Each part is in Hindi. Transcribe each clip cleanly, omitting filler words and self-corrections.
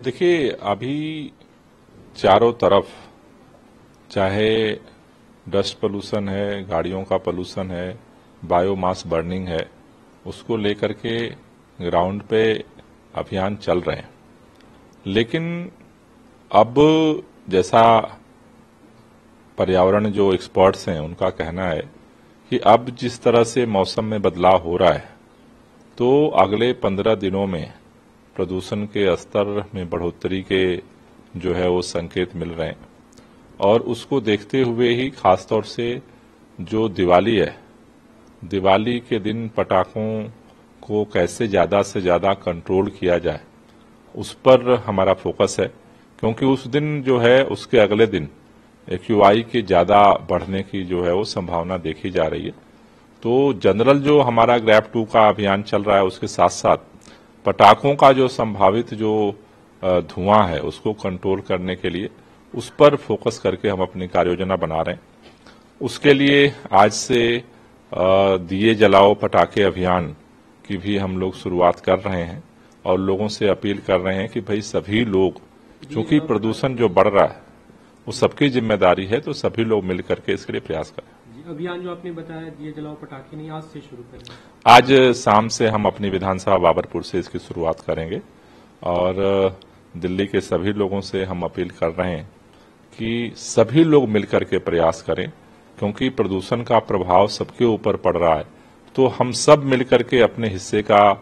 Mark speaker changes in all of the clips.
Speaker 1: देखिए, अभी चारों तरफ चाहे डस्ट पोल्यूशन है, गाड़ियों का पोल्यूशन है, बायोमास बर्निंग है, उसको लेकर के ग्राउंड पे अभियान चल रहे हैं। लेकिन अब जैसा पर्यावरण जो एक्सपर्ट्स हैं उनका कहना है कि अब जिस तरह से मौसम में बदलाव हो रहा है तो अगले 15 दिनों में प्रदूषण के स्तर में बढ़ोतरी के जो है वो संकेत मिल रहे हैं। और उसको देखते हुए ही खासतौर से जो दिवाली है, दिवाली के दिन पटाखों को कैसे ज्यादा से ज्यादा कंट्रोल किया जाए उस पर हमारा फोकस है, क्योंकि उस दिन जो है उसके अगले दिन एक्यूआई के ज्यादा बढ़ने की जो है वो संभावना देखी जा रही है। तो जनरल जो हमारा ग्रैप 2 का अभियान चल रहा है उसके साथ साथ पटाखों का जो संभावित जो धुआं है उसको कंट्रोल करने के लिए उस पर फोकस करके हम अपनी कार्ययोजना बना रहे हैं। उसके लिए आज से दिए जलाओ पटाखे अभियान की भी हम लोग शुरुआत कर रहे हैं और लोगों से अपील कर रहे हैं कि भाई सभी लोग, चूंकि प्रदूषण जो बढ़ रहा है वो सबकी जिम्मेदारी है, तो सभी लोग मिल करके इसके लिए प्रयास करें।
Speaker 2: अभियान जो आपने बताया दिए जलाओ पटाखे नहीं, आज से शुरू करें?
Speaker 1: आज शाम से हम अपनी विधानसभा बाबरपुर से इसकी शुरुआत करेंगे और दिल्ली के सभी लोगों से हम अपील कर रहे हैं कि सभी लोग मिलकर के प्रयास करें, क्योंकि प्रदूषण का प्रभाव सबके ऊपर पड़ रहा है। तो हम सब मिलकर के अपने हिस्से का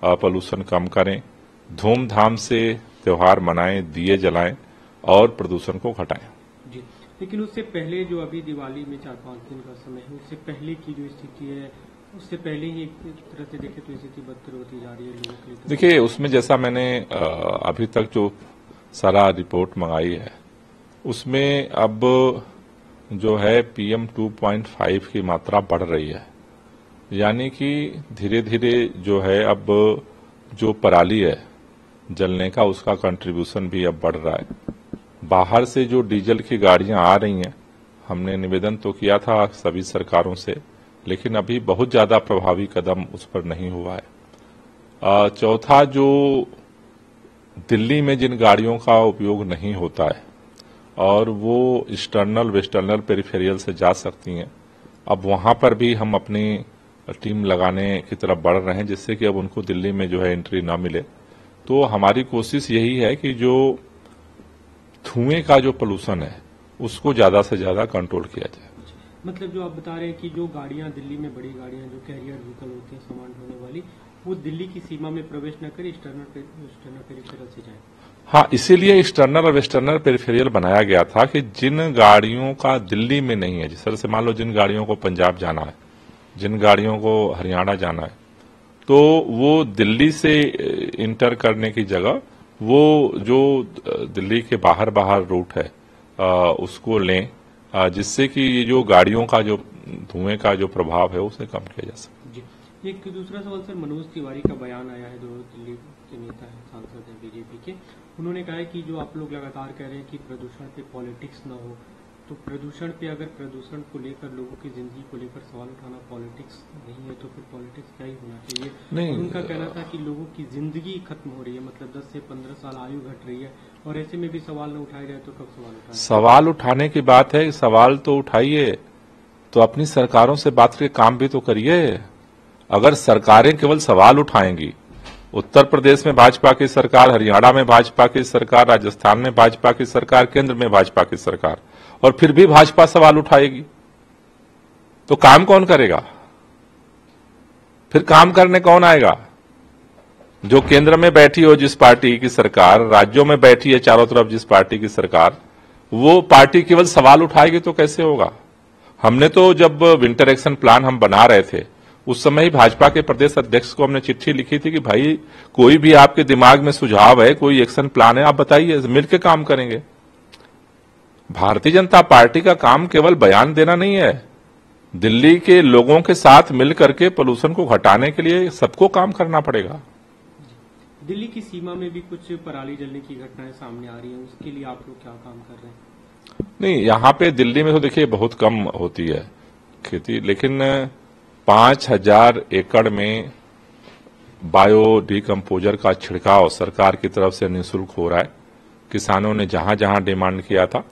Speaker 1: पोल्यूशन कम करें, धूमधाम से त्योहार मनाएं, दिए जलाएं और प्रदूषण को घटाएं।
Speaker 2: जी, लेकिन उससे पहले जो अभी दिवाली में 4-5 दिन का समय है, उससे पहले की जो स्थिति है, उससे पहले ही एक तरह से देखें तो स्थिति बदतर होती जा रही है लोगों के लिए।
Speaker 1: देखिए, उसमें जैसा मैंने अभी तक जो सारा रिपोर्ट मंगाई है उसमें अब जो है PM 2.5 की मात्रा बढ़ रही है, यानी कि धीरे धीरे जो है अब जो पराली है जलने का उसका कंट्रीब्यूशन भी अब बढ़ रहा है। बाहर से जो डीजल की गाड़ियां आ रही हैं, हमने निवेदन तो किया था सभी सरकारों से, लेकिन अभी बहुत ज्यादा प्रभावी कदम उस पर नहीं हुआ है। चौथा, जो दिल्ली में जिन गाड़ियों का उपयोग नहीं होता है और वो ईस्टर्नल वेस्टर्नल पेरिफेरियल से जा सकती हैं, अब वहां पर भी हम अपनी टीम लगाने की तरफ बढ़ रहे हैं, जिससे कि अब उनको दिल्ली में जो है एंट्री ना मिले। तो हमारी कोशिश यही है कि जो धुएं का जो पोल्यूशन है उसको ज्यादा से ज्यादा कंट्रोल किया जाए।
Speaker 2: मतलब जो आप बता रहे हैं कि जो गाड़ियां दिल्ली में, बड़ी गाड़ियां जो कैरियर व्हीकल होती हैं सामान ढोने वाली, वो दिल्ली की सीमा में प्रवेश न कर एक्सटर्नल पेरिफेरल से जाए।
Speaker 1: हाँ, इसीलिए एक्सटर्नल और वेस्टर्नल पेरिफेरियल बनाया गया था कि जिन गाड़ियों का दिल्ली में नहीं है, जिस तरह से मान लो जिन गाड़ियों को पंजाब जाना है, जिन गाड़ियों को हरियाणा जाना है, तो वो दिल्ली से इंटर करने की जगह वो जो दिल्ली के बाहर रूट है उसको लें, जिससे कि ये जो गाड़ियों का जो धुएं का जो प्रभाव है उसे कम किया जा सके।
Speaker 2: जी, एक दूसरा सवाल सर, मनोज तिवारी का बयान आया है, जो दिल्ली के नेता है, सांसद है बीजेपी के। उन्होंने कहा है कि जो आप लोग लगातार कह रहे हैं कि प्रदूषण पे पॉलिटिक्स न हो, तो प्रदूषण पे अगर प्रदूषण को लेकर लोगों की जिंदगी को लेकर सवाल उठाना पॉलिटिक्स नहीं है, तो फिर पॉलिटिक्स क्या ही होना चाहिए? नहीं, उनका कहना था कि लोगों की जिंदगी खत्म हो रही है, मतलब 10 से 15 साल आयु घट रही है, और ऐसे में भी सवाल न उठाए जाए तो कब सवाल उठाए?
Speaker 1: सवाल उठाने की बात है, सवाल तो उठाइए, तो अपनी सरकारों से बात करके काम भी तो करिए। अगर सरकारें केवल सवाल उठाएंगी, उत्तर प्रदेश में भाजपा की सरकार, हरियाणा में भाजपा की सरकार, राजस्थान में भाजपा की सरकार, केंद्र में भाजपा की सरकार, और फिर भी भाजपा सवाल उठाएगी, तो काम कौन करेगा? फिर काम करने कौन आएगा? जो केंद्र में बैठी हो जिस पार्टी की सरकार, राज्यों में बैठी है चारों तरफ जिस पार्टी की सरकार, वो पार्टी केवल सवाल उठाएगी तो कैसे होगा? हमने तो जब विंटर एक्शन प्लान हम बना रहे थे उस समय ही भाजपा के प्रदेश अध्यक्ष को हमने चिट्ठी लिखी थी कि भाई कोई भी आपके दिमाग में सुझाव है, कोई एक्शन प्लान है, आप बताइए, मिलकर काम करेंगे। भारतीय जनता पार्टी का काम केवल बयान देना नहीं है, दिल्ली के लोगों के साथ मिलकर के पोल्यूशन को घटाने के लिए सबको काम करना पड़ेगा।
Speaker 2: दिल्ली की सीमा में भी कुछ पराली जलने की घटनाएं सामने आ रही हैं, उसके लिए आप लोग क्या काम कर रहे हैं?
Speaker 1: नहीं, यहाँ पे दिल्ली में तो देखिए बहुत कम होती है खेती, लेकिन 5000 एकड़ में बायो डिकम्पोजर का छिड़काव सरकार की तरफ से निःशुल्क हो रहा है। किसानों ने जहां जहां डिमांड किया था,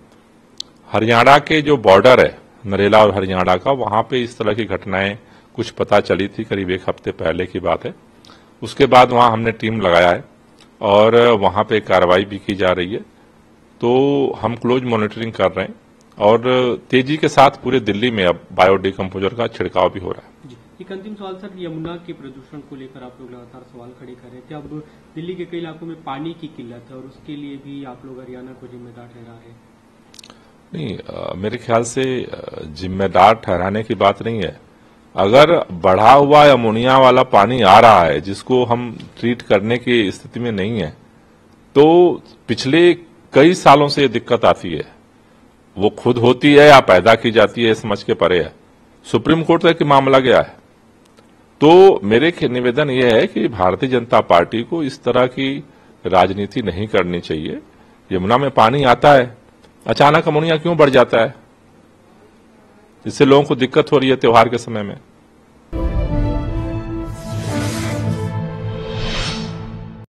Speaker 1: हरियाणा के जो बॉर्डर है नरेला और हरियाणा का, वहां पे इस तरह की घटनाएं कुछ पता चली थी, करीब एक हफ्ते पहले की बात है। उसके बाद वहां हमने टीम लगाया है और वहां पे कार्रवाई भी की जा रही है। तो हम क्लोज मॉनिटरिंग कर रहे हैं और तेजी के साथ पूरे दिल्ली में अब बायो डिकम्पोजर का छिड़काव भी हो रहा है।
Speaker 2: जी, एक अंतिम सवाल सर, यमुना के प्रदूषण को लेकर आप लोग लगातार सवाल खड़े कर रहे थे। अब दिल्ली के कई इलाकों में पानी की किल्लत है और उसके लिए भी आप लोग हरियाणा को जिम्मेदार ठहरा रहे हैं।
Speaker 1: नहीं, मेरे ख्याल से जिम्मेदार ठहराने की बात नहीं है। अगर बढ़ा हुआ अमोनिया वाला पानी आ रहा है जिसको हम ट्रीट करने की स्थिति में नहीं है, तो पिछले कई सालों से ये दिक्कत आती है। वो खुद होती है या पैदा की जाती है, समझ के परे है। सुप्रीम कोर्ट तक मामला गया है। तो मेरे निवेदन यह है कि भारतीय जनता पार्टी को इस तरह की राजनीति नहीं करनी चाहिए। यमुना में पानी आता है, अचानक अमोनिया क्यों बढ़ जाता है? इससे लोगों को दिक्कत हो रही है त्योहार के समय में।